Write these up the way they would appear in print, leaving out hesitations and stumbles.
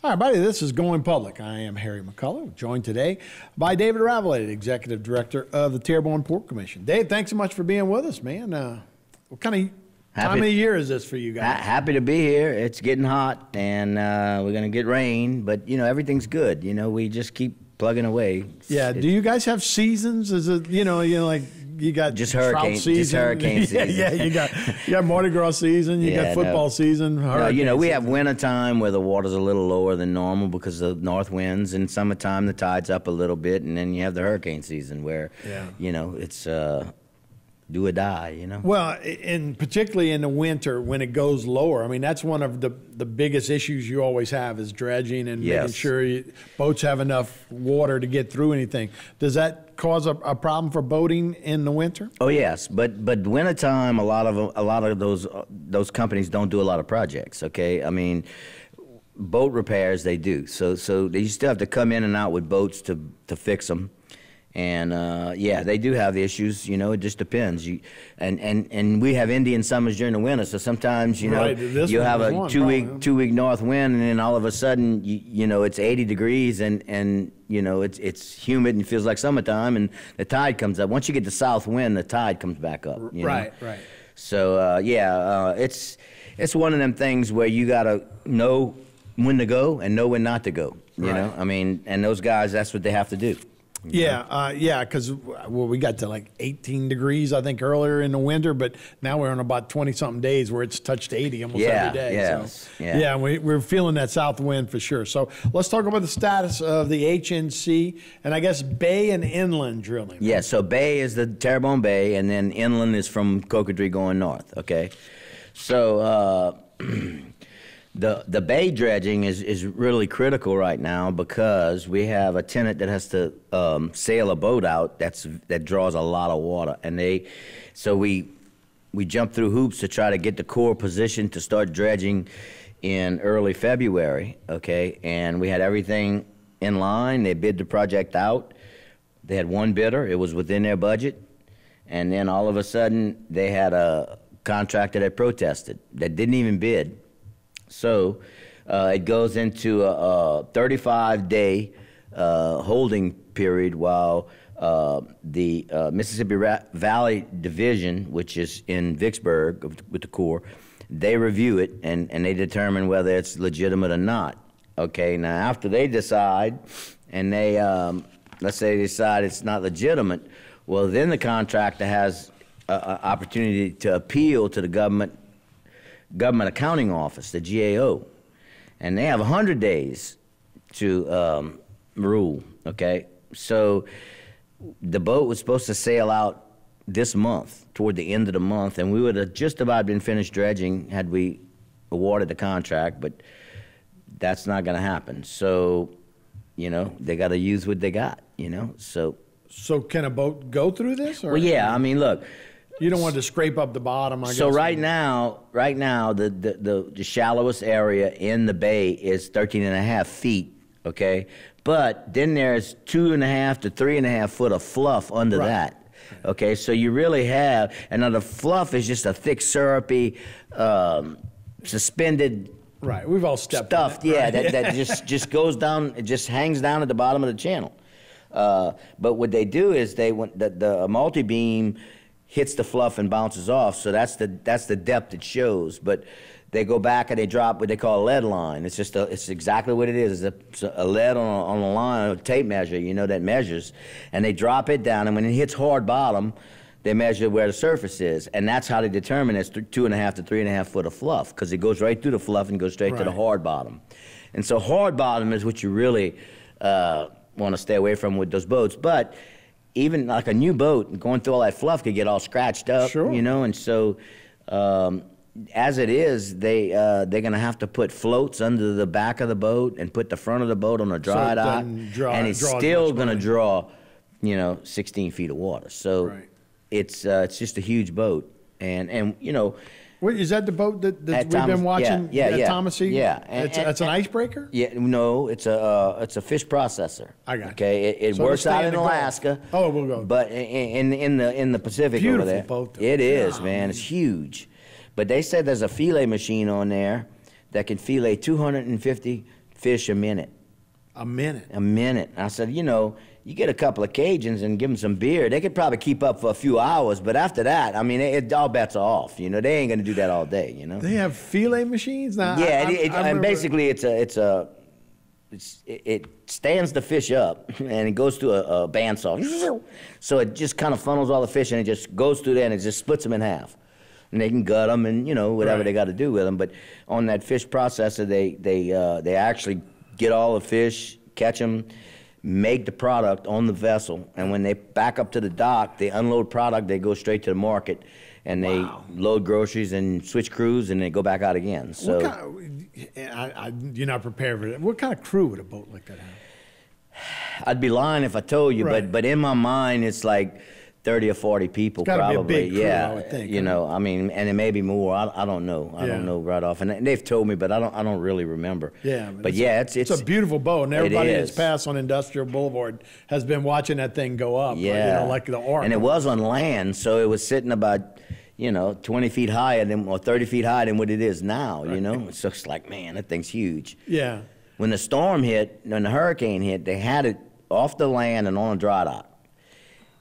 Hi, buddy. This is Going Public. I am Harry McCullough, joined today by David Ravelade, Executive Director of the Terrebonne Port Commission. Dave, thanks so much for being with us, man. What kind of time of year is this for you guys? Happy to be here. It's getting hot, and we're going to get rain, but, you know, everything's good. You know, we just keep plugging away. Yeah. Do you guys have seasons? Is it, you know, like you got just hurricane season? Just hurricane season. Yeah, you got Mardi Gras season, you got football season. No, you know, we have winter time where the water's a little lower than normal because of north winds, and summertime the tide's up a little bit, and then you have the hurricane season where, you know, it's do or die, you know? Well, and particularly in the winter when it goes lower, I mean, that's one of the biggest issues you always have is dredging and making sure boats have enough water to get through anything. Does that cause a problem for boating in the winter? Oh, yes, but wintertime, a lot of those companies don't do a lot of projects, okay? I mean, boat repairs, they do. So you still have to come in and out with boats to fix them. And yeah, they do have issues. You know, it just depends. And we have Indian summers during the winter, so sometimes you know you have a two week north wind, and then all of a sudden you know it's 80 degrees and you know it's humid and feels like summertime, and the tide comes up. Once you get the south wind, the tide comes back up. You know? Right. So yeah, it's one of them things where you gotta know when to go and know when not to go. You know, I mean, and those guys, that's what they have to do. Yeah, because we got to like 18 degrees, I think, earlier in the winter, but now we're on about 20-something days where it's touched 80 almost every day. Yeah, we're feeling that south wind for sure. So let's talk about the status of the HNC and I guess bay and inland drilling. Yeah, so bay is the Terrebonne Bay, and then inland is from Cocodrie going north, okay? So the bay dredging is really critical right now because we have a tenant that has to sail a boat out that draws a lot of water, and so we jump through hoops to try to get the Corps positioned to start dredging in early February, okay? And we had everything in line. They bid the project out. They had one bidder. It was within their budget, and then all of a sudden they had a contractor that protested that didn't even bid. So it goes into a 35-day holding period while the Mississippi Valley Division, which is in Vicksburg with the Corps, they review it and they determine whether it's legitimate or not. Okay, now after they decide and they, let's say they decide it's not legitimate, well then the contractor has an opportunity to appeal to the Government Accounting Office, the GAO, and they have 100 days to rule, okay? So the boat was supposed to sail out this month, toward the end of the month, and we would have just about been finished dredging had we awarded the contract, but that's not gonna happen. So, you know, they gotta use what they got, you know, so. So can a boat go through this? Or? Well, yeah, I mean, look. You don't want to scrape up the bottom, I guess. So right now, the shallowest area in the bay is 13.5 feet, okay? But then there's 2.5 to 3.5 foot of fluff under that, okay? So you really have, and now the fluff is just a thick, syrupy, suspended. Right, we've all stepped stuff, on it, yeah, that just goes down, it just hangs down at the bottom of the channel. But what they do is the multi-beam hits the fluff and bounces off, so that's the depth it shows. But they go back and they drop what they call a lead line. It's just it's exactly what it is. It's a lead on a line, a tape measure, you know, that measures, and they drop it down. And when it hits hard bottom, they measure where the surface is, and that's how they determine it's 2.5 to 3.5 foot of fluff, because it goes right through the fluff and goes straight to the hard bottom. And so hard bottom is what you really want to stay away from with those boats. But even like a new boat, going through all that fluff could get all scratched up, you know, and so as it is, they're going to have to put floats under the back of the boat and put the front of the boat on a dry dock, and it's still going to draw, you know, 16 feet of water. So it's just a huge boat, and you know. Wait, is that the boat that we've been watching at Thomasy? Yeah, it's an icebreaker. Yeah, no, it's a fish processor. I got it. Okay, it so works out in Alaska. Oh, we'll go. But in the Pacific beautiful over there, boat, it is, man. It's huge. But they said there's a fillet machine on there that can fillet 250 fish a minute. A minute? A minute. I said, you know, you get a couple of Cajuns and give them some beer, they could probably keep up for a few hours, but after that, I mean, all bets are off. You know, they ain't gonna do that all day. You know. They have fillet machines now. Yeah, and basically it stands the fish up and it goes through a bandsaw, so it just kind of funnels all the fish and it just goes through there and it just splits them in half. And they can gut them and, you know, whatever they got to do with them. But on that fish processor, they actually get all the fish, catch them, make the product on the vessel, and when they back up to the dock, they unload product, they go straight to the market, and they load groceries and switch crews, and they go back out again. So you're not prepared for that. What kind of crew would a boat like that have? I'd be lying if I told you, but in my mind, it's like 30 or 40 people, probably. Be a big crew, I would think, you know, I mean, and it may be more. I don't know. I don't know right off, and they've told me, but I don't really remember. Yeah, but yeah, it's a beautiful boat, and everybody that's passed on Industrial Boulevard has been watching that thing go up. Yeah, you know, like the Ark. And it was on land, so it was sitting about, you know, 20 feet higher than, or 30 feet higher than what it is now. You know, so it's like, man, that thing's huge. Yeah. When the storm hit, when the hurricane hit, they had it off the land and on a dry dock.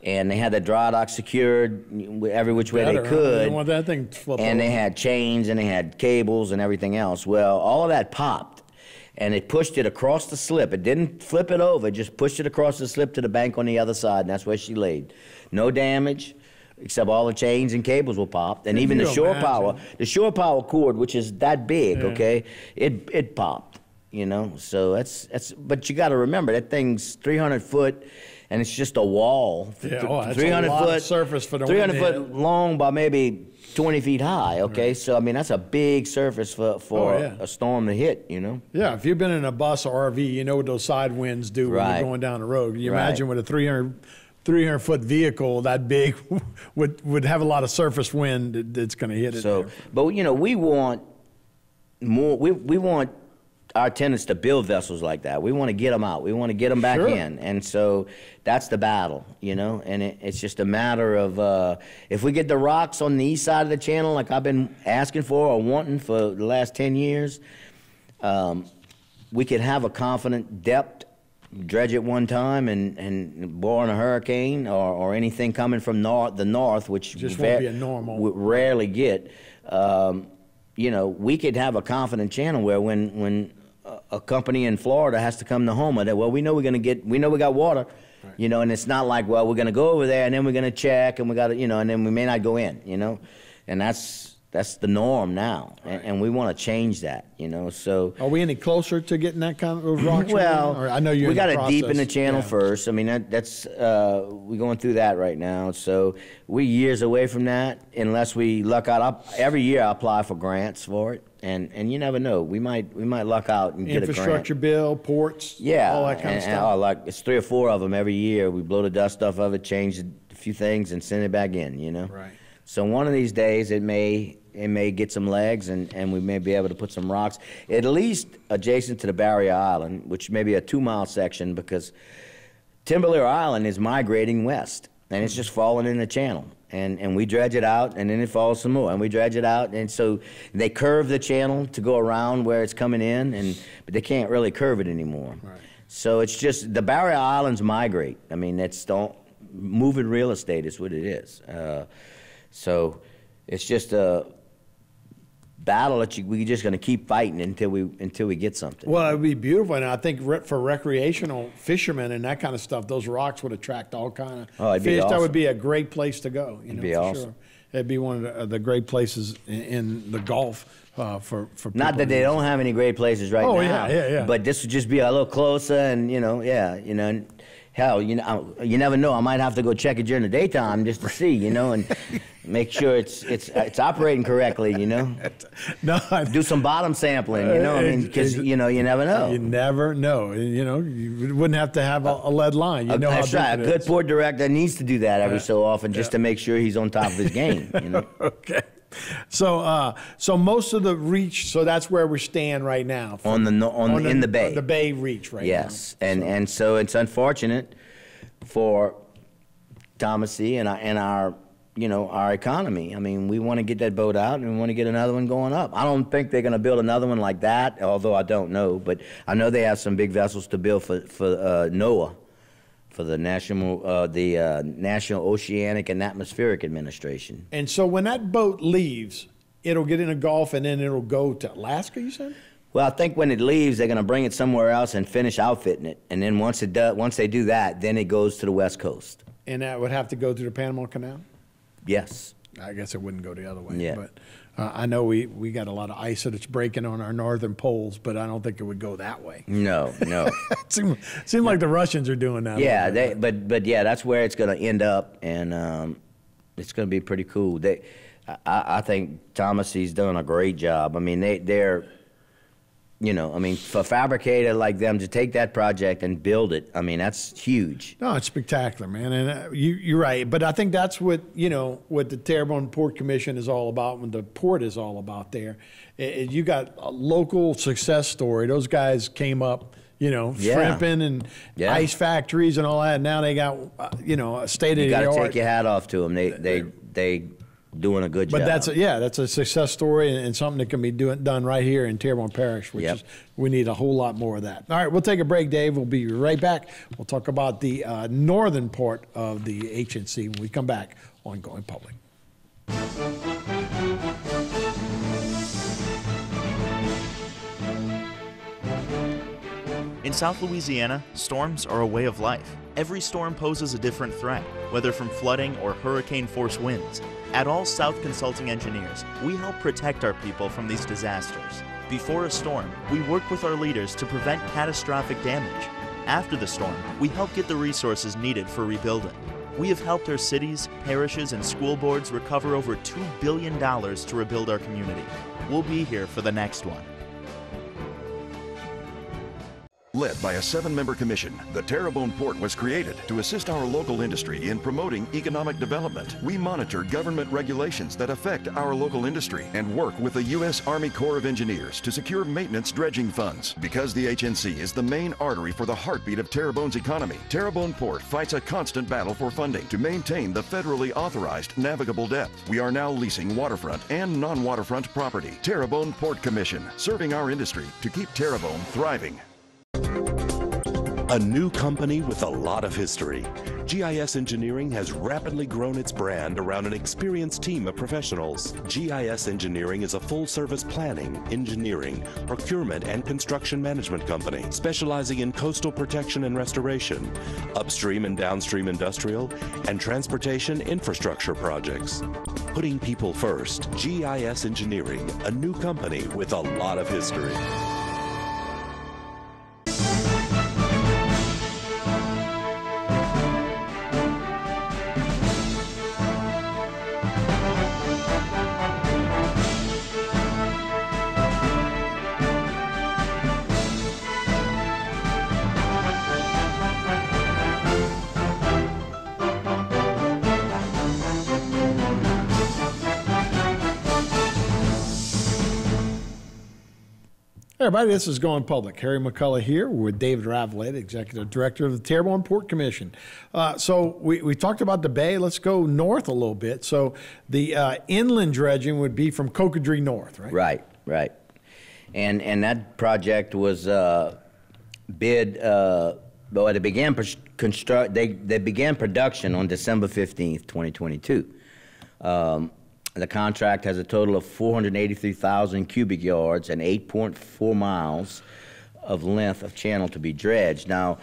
And they had the dry dock secured every which way they could. They didn't want that thing to flip over. They had chains and they had cables and everything else. Well, all of that popped, and it pushed it across the slip. It didn't flip it over, it just pushed it across the slip to the bank on the other side, and that's where she laid. No damage, except all the chains and cables were popped, and even the shore power cord, which is that big, okay, it popped. You know, so that's. But you got to remember that thing's 300 foot. And it's just a wall, that's 300 a lot foot of surface for the 300 foot long by maybe 20 feet high. Okay, so I mean that's a big surface for a storm to hit. You know. Yeah, if you've been in a bus or RV, you know what those side winds do when you're going down the road. You imagine with a 300 foot vehicle that big would have a lot of surface wind that's going to hit it. So, but you know, we want more. We want our tenants to build vessels like that. We want to get them out. We want to get them back in. And so that's the battle, you know, and it's just a matter of if we get the rocks on the east side of the channel like I've been asking for or wanting for the last 10 years, we could have a confident depth, dredge it one time and bore in a hurricane or anything coming from the north, which just won't be a normal. We rarely get. You know, we could have a confident channel where when a company in Florida has to come to Houma, that, well, we know we got water, you know, and it's not like, well, we're going to go over there and then we're going to check and we got to, you know, and then we may not go in, you know, and that's the norm now, and we want to change that, you know. So are we any closer to getting that kind of those rocks? Well, or I know we got to deepen the channel first. I mean, that's we're going through that right now. So we're years away from that unless we luck out. Every year I apply for grants for it, and you never know. We might luck out and get a grant. Infrastructure bill, ports, all that kind of stuff. Like it's 3 or 4 of them every year. We blow the dust off of it, change a few things, and send it back in. You know. Right. So one of these days it may get some legs, and we may be able to put some rocks at least adjacent to the barrier island, which may be a 2-mile section, because Timberlake Island is migrating west, and it's just falling in the channel. And we dredge it out, and then it falls some more, and we dredge it out, and so they curve the channel to go around where it's coming in, but they can't really curve it anymore. Right. So it's just the barrier islands migrate. I mean, it's moving real estate is what it is. So it's just a battle that we're just going to keep fighting until we get something. Well, it would be beautiful, and I think for recreational fishermen and that kind of stuff, those rocks would attract all kind of fish. Awesome. That would be a great place to go. You know, it'd be awesome. Sure. It'd be one of the great places in the Gulf for people. Not that they don't have any great places right now. Oh yeah. But this would just be a little closer, and hell, you never know. I might have to go check it during the daytime just to see, and make sure it's operating correctly, No, do some bottom sampling, I mean, because you never know. You never know. You wouldn't have to have a lead line. That's right. A good port director needs to do that every so often, just to make sure he's on top of his game. Okay. So most of the reach. So that's where we stand right now. In the bay. The bay reach right now. Yes, and so it's unfortunate for Thomas C. and our you know, our economy. I mean, we want to get that boat out, and we want to get another one going up. I don't think they're going to build another one like that, although I don't know. But I know they have some big vessels to build for NOAA, for the National Oceanic and Atmospheric Administration. And so when that boat leaves, it'll get in the Gulf, and then it'll go to Alaska, you said? Well, I think when it leaves, they're going to bring it somewhere else and finish outfitting it. And then once they do that, then it goes to the West Coast. And that would have to go through the Panama Canal? Yes. I guess it wouldn't go the other way. Yeah. But I know we got a lot of ice that's breaking on our northern poles, but I don't think it would go that way. No. Seems like the Russians are doing that. Yeah, but yeah, that's where it's going to end up, and it's going to be pretty cool. I think Thomas, he's done a great job. I mean, they're, you know, I mean, for a fabricator like them to take that project and build it, I mean, that's huge. No, it's spectacular, man. And you're right. But I think that's what, you know, what the Terrebonne Port Commission is all about, when the port is all about there. You got a local success story. Those guys came up, you know, shrimping and ice factories and all that. And now they got, you know, a state-of-the-art. You got to take your hat off to them. They doing a good job. But that's a success story and something that can be done right here in Terrebonne Parish, which is, we need a whole lot more of that. All right, we'll take a break, Dave. We'll be right back. We'll talk about the northern part of the HNC when we come back on Going Public. In South Louisiana, storms are a way of life. Every storm poses a different threat, whether from flooding or hurricane-force winds. At All South Consulting Engineers, we help protect our people from these disasters. Before a storm, we work with our leaders to prevent catastrophic damage. After the storm, we help get the resources needed for rebuilding. We have helped our cities, parishes, and school boards recover over $2 billion to rebuild our community. We'll be here for the next one. Led by a 7-member commission, the Terrebonne Port was created to assist our local industry in promoting economic development. We monitor government regulations that affect our local industry and work with the U.S. Army Corps of Engineers to secure maintenance dredging funds. Because the HNC is the main artery for the heartbeat of Terrebonne's economy, Terrebonne Port fights a constant battle for funding to maintain the federally authorized navigable depth. We are now leasing waterfront and non-waterfront property. Terrebonne Port Commission, serving our industry to keep Terrebonne thriving. A new company with a lot of history. GIS Engineering has rapidly grown its brand around an experienced team of professionals. GIS Engineering is a full-service planning, engineering, procurement, and construction management company specializing in coastal protection and restoration, upstream and downstream industrial, and transportation infrastructure projects. Putting people first, GIS Engineering, a new company with a lot of history. Hey everybody, this is Going Public. Harry McCullough here with David Ravelette, Executive Director of the Terrebonne Port Commission. So we talked about the bay. Let's go north a little bit. So the inland dredging would be from Cocodrie north, right? Right. And that project was bid, they began they began production on December 15th, 2022. The contract has a total of 483,000 cubic yards and 8.4 miles of length of channel to be dredged. Now,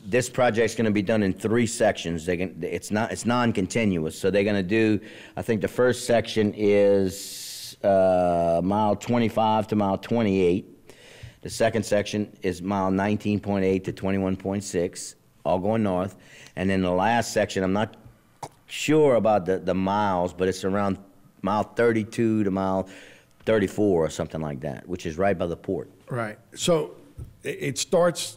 this project's going to be done in 3 sections. It's non-continuous, so they're going to do, I think the first section is mile 25 to mile 28. The second section is mile 19.8 to 21.6, all going north. And then the last section, I'm not sure about the miles, but it's around mile 32 to mile 34 or something like that, which is right by the port. Right. So it starts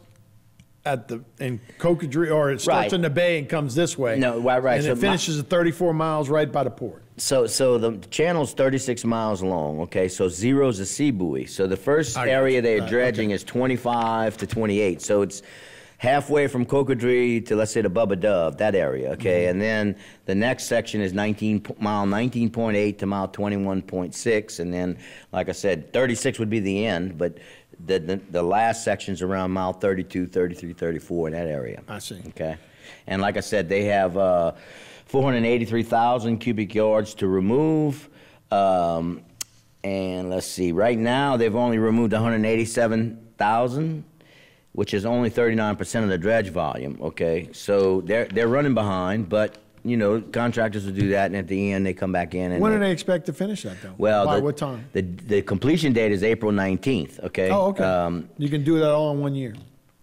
in Cocodrie, or it starts in the bay and comes this way. No, right. And so it finishes at 34 miles right by the port. So the channel's 36 miles long, okay? So 0 is a sea buoy. So the first area they're dredging is 25 to 28. So it's halfway from Cocodrie to, let's say, the Bubba Dove, that area, okay? And then the next section is mile 19.8 to mile 21.6, and then, like I said, 36 would be the end, but the last section's around mile 32, 33, 34 in that area. I see. Okay? And like I said, they have 483,000 cubic yards to remove, and let's see, right now they've only removed 187,000, which is only 39% of the dredge volume, okay? So they're running behind, but, you know, contractors will do that, and at the end, they come back in. And when do they expect to finish that, though? Well, by what time? The completion date is April 19th, okay? Oh, okay. You can do that all in 1 year,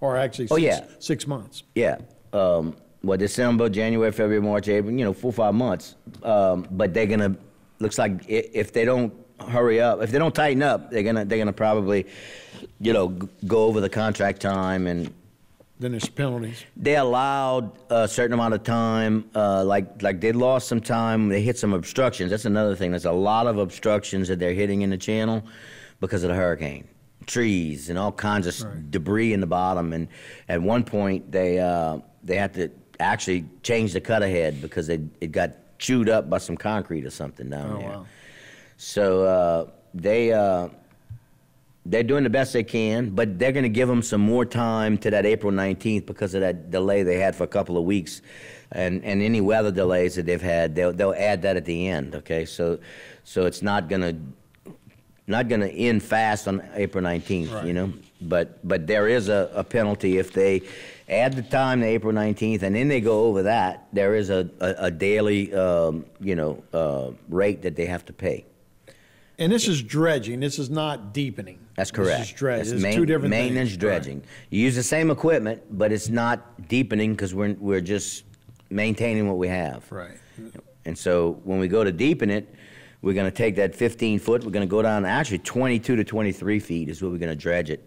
or actually 6 months. Yeah. Well, December, January, February, March, April, you know, 4 or 5 months. But they're gonna, looks like if they don't hurry up, if they don't tighten up, they're gonna probably, you know, go over the contract time, and then there's penalties. They allowed a certain amount of time, like they lost some time. They hit some obstructions. That's another thing. There's a lot of obstructions that they're hitting in the channel because of the hurricane. Trees and all kinds of debris in the bottom. And at one point, they had to actually change the cut ahead because it got chewed up by some concrete or something down there. Wow. So they're doing the best they can, but they're going to give them some more time to that April 19th because of that delay they had for a couple of weeks, and any weather delays that they've had, they'll add that at the end. Okay, so it's not going to end fast on April 19th, you know. But there is a penalty if they add the time to April 19th and then they go over that. There is a daily rate that they have to pay. And this is dredging. This is not deepening. That's correct. This is dredging. It's two different maintenance things. Dredging. Right. You use the same equipment, but it's not deepening because we're just maintaining what we have. Right. And so when we go to deepen it, we're going to take that 15 foot. We're going to go down actually 22 to 23 feet is what we're going to dredge it.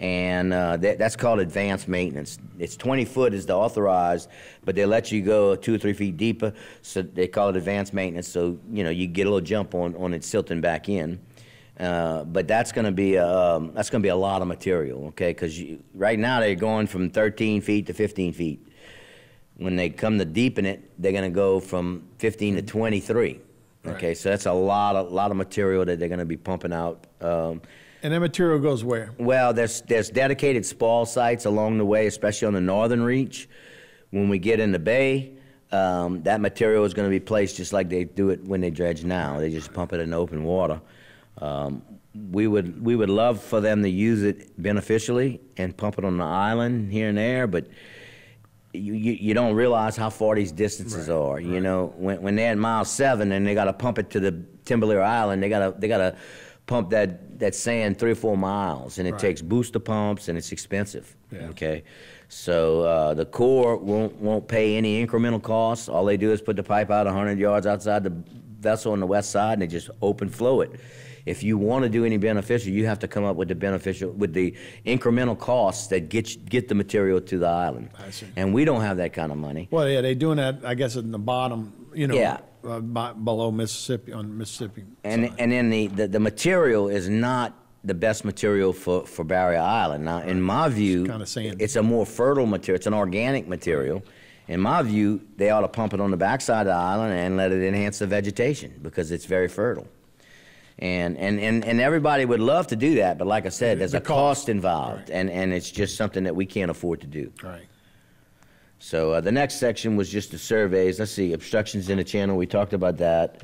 And that's called advanced maintenance. It's 20 foot is the authorized, but they let you go 2 or 3 feet deeper, so they call it advanced maintenance. So you get a little jump on it silting back in. But that's going to be a lot of material, okay? Because right now they're going from 13 feet to 15 feet. When they come to deepen it, they're going to go from 15 to 23. Okay, right. So that's a lot of material that they're going to be pumping out. And that material goes where? Well, there's dedicated spall sites along the way, especially on the northern reach. When we get in the bay, that material is going to be placed just like they do it when they dredge now. They just pump it in open water. We would love for them to use it beneficially and pump it on the island here and there, but you don't realize how far these distances are. You know, when they're at mile 7 and they got to pump it to the Timberlake Island, they gotta pump that sand 3 or 4 miles, and it takes booster pumps, and it's expensive. Yeah. Okay, so the Corps won't pay any incremental costs. All they do is put the pipe out 100 yards outside the vessel on the west side, and they just open flow it. If you want to do any beneficial, you have to come up with the incremental costs that get the material to the island. I see. And we don't have that kind of money. Well, yeah, they're doing that, I guess, in the bottom, below Mississippi, on Mississippi. And then the material is not the best material for Barrier Island. Now, in my view, it's a more fertile material. It's an organic material. In my view, they ought to pump it on the backside of the island and let it enhance the vegetation because it's very fertile. And everybody would love to do that, but like I said, there's a cost involved, and it's just something that we can't afford to do. Right. So the next section was just the surveys. Let's see, obstructions in the channel. We talked about that.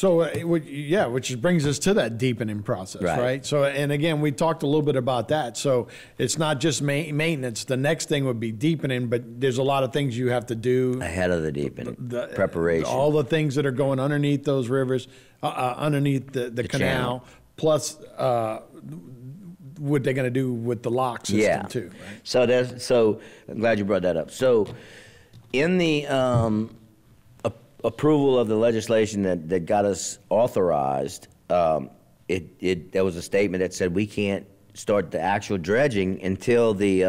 Which brings us to that deepening process, right? So, and again, we talked a little bit about that. So it's not just maintenance. The next thing would be deepening, but there's a lot of things you have to do ahead of the deepening, preparation. All the things that are going underneath those rivers, underneath the canal, channel. Plus what they're going to do with the lock system too. Right? So I'm glad you brought that up. So in the approval of the legislation that got us authorized, there was a statement that said we can't start the actual dredging until the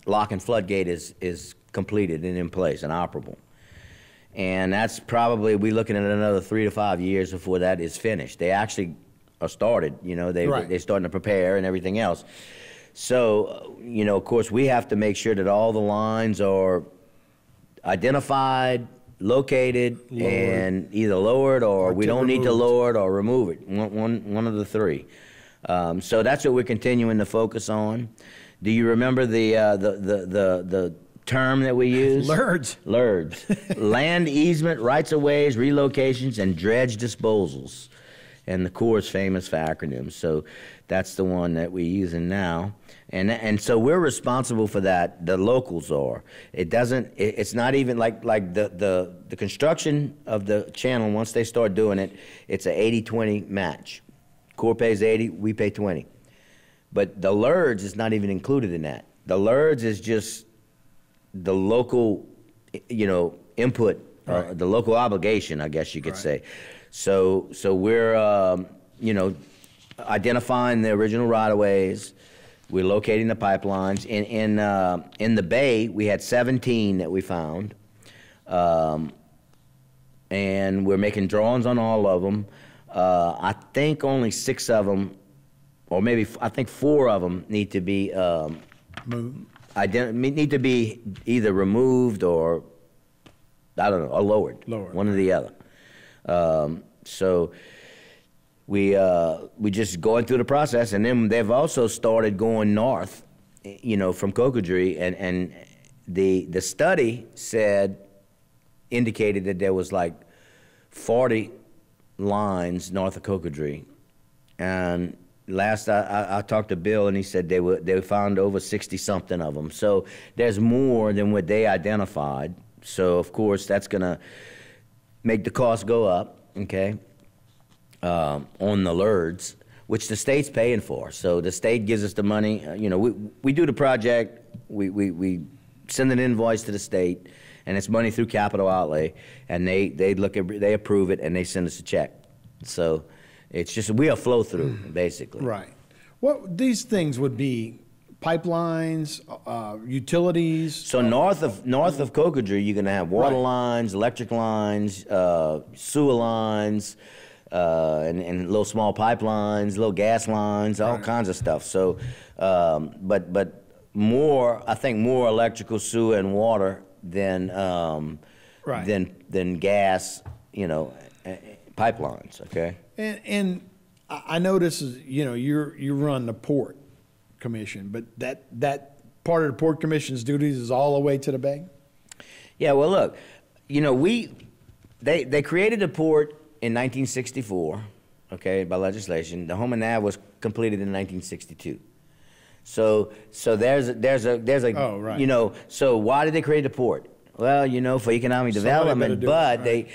lock and floodgate is completed and in place and operable. And that's probably, we're looking at another 3 to 5 years before that is finished. They actually are started. You know, they're starting to prepare and everything else. So, you know, of course, we have to make sure that all the lines are identified, located, and either lowered or we don't need to lower it or remove it. One of the three. So that's what we're continuing to focus on. Do you remember the term that we use? LERDs. LERDs. Land easement, rights of ways, relocations, and dredge disposals. And the Corps is famous for acronyms, so that's the one that we're using now. And so we're responsible for that. The locals are. It's not even like the construction of the channel. Once they start doing it, it's an 80-20 match. Corps pays 80, we pay 20. But the LERDs is not even included in that. The LERDs is just the local, you know, input, the local obligation, I guess you could say. So we're, you know, identifying the original right-of-ways. We're locating the pipelines. In the Bay, we had 17 that we found, and we're making drawings on all of them. I think only 6 of them, or maybe I think 4 of them need to be need to be either removed or I don't know, or lowered. One or the other. So we just going through the process, and then they've also started going north, you know, from Cocodrie, and the study indicated that there was like 40 lines north of Cocodrie, and last I talked to Bill, and he said they found over 60-something of them. So there's more than what they identified. So of course that's gonna make the cost go up. Okay, on the LERDs, which the state's paying for. So the state gives us the money. You know, we do the project, we send an invoice to the state, and it's money through capital outlay, and they approve it, and they send us a check. So it's just, we are flow through, basically. Right. Well, these things would be pipelines, utilities. So north of Cocodrie, you're gonna have water lines, electric lines, sewer lines, and little small pipelines, little gas lines, all kinds of stuff. So, but more, I think more electrical, sewer, and water than than gas, you know, pipelines. Okay. And I notice, you know, you run the port commission, but that part of the port commission's duties is all the way to the Bay? Yeah, well, look, you know, they created a port in 1964, okay, by legislation. The Houma Nav was completed in 1962. So there's a you know, so why did they create a port? Well, you know, for economic development, but they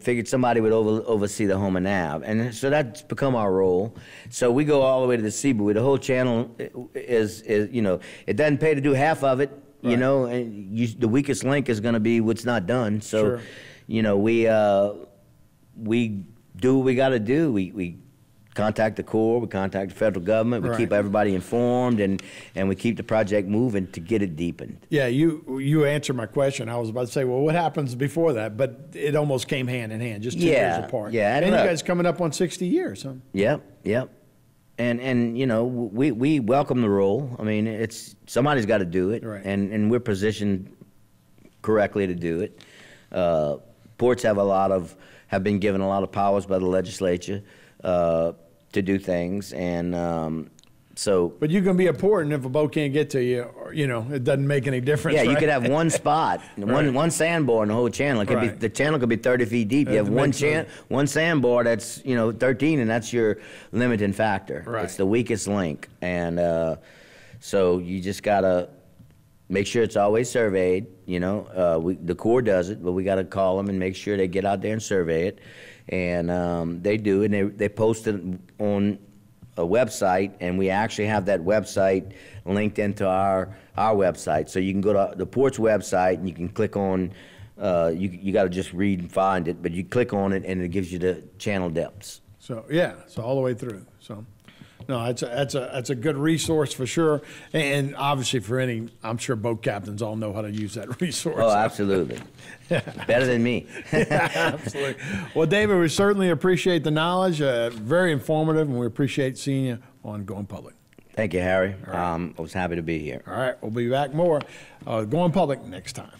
figured somebody would oversee the Houma Nav, and so that's become our role. So we go all the way to the sea, but the whole channel is you know, it doesn't pay to do half of it, you know, and the weakest link is going to be what's not done. So, you know, we do what we got to do. We contact the Corps, we contact the federal government, we keep everybody informed, and we keep the project moving to get it deepened. Yeah, you answered my question. I was about to say, well, what happens before that? But it almost came hand in hand, just 2 years apart. Yeah, and you guys coming up on 60 years, huh? Yep. And you know, we welcome the role. I mean, it's somebody's got to do it, and we're positioned correctly to do it. Ports have been given a lot of powers by the legislature to do things, and so. But you can be a port, and if a boat can't get to you, you know, it doesn't make any difference. Yeah, you could have one spot, one sandbar in the whole channel. It could be, the channel could be 30 feet deep. You have one sandbar that's, you know, 13, and that's your limiting factor. It's the weakest link, and so you just gotta make sure it's always surveyed. You know, the Corps does it, but we got to call them and make sure they get out there and survey it. And they do, and they post it on a website, and we actually have that website linked into our website. So you can go to the port's website, and you can click on, you got to just read and find it, but you click on it, and it gives you the channel depths. So, yeah, so all the way through. So No, that's a good resource for sure, and obviously for any, I'm sure boat captains all know how to use that resource. Oh, absolutely. Better than me. Absolutely. Well, David, we certainly appreciate the knowledge. Very informative, and we appreciate seeing you on Going Public. Thank you, Harry. Right. I was happy to be here. All right, we'll be back more Going Public next time.